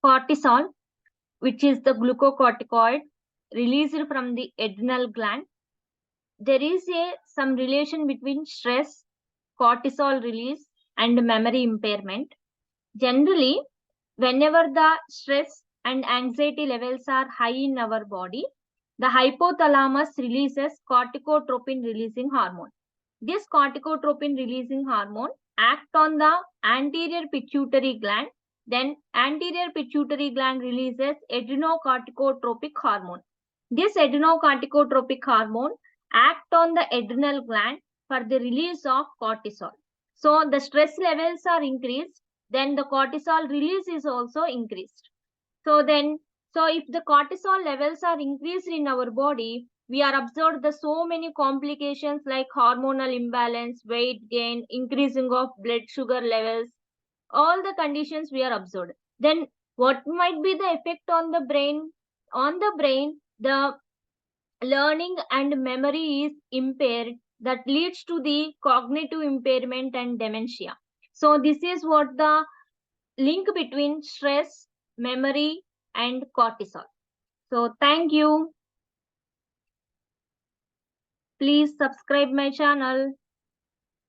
cortisol, which is the glucocorticoid released from the adrenal gland. There is some relation between stress, cortisol release, and memory impairment. Generally, whenever the stress and anxiety levels are high in our body, the hypothalamus releases corticotropin releasing hormone. This corticotropin releasing hormone act on the anterior pituitary gland. Then anterior pituitary gland releases adrenocorticotropic hormone. This adrenocorticotropic hormone act on the adrenal gland for the release of cortisol. So the stress levels are increased, then the cortisol release is also increased. So if the cortisol levels are increased in our body, we are observed the so many complications like hormonal imbalance, weight gain, increasing of blood sugar levels, all the conditions we are observed. Then what might be the effect on the brain? On the brain, the learning and memory is impaired, that leads to the cognitive impairment and dementia. So this is what the link between stress, memory, and cortisol. So thank you. Please subscribe my channel.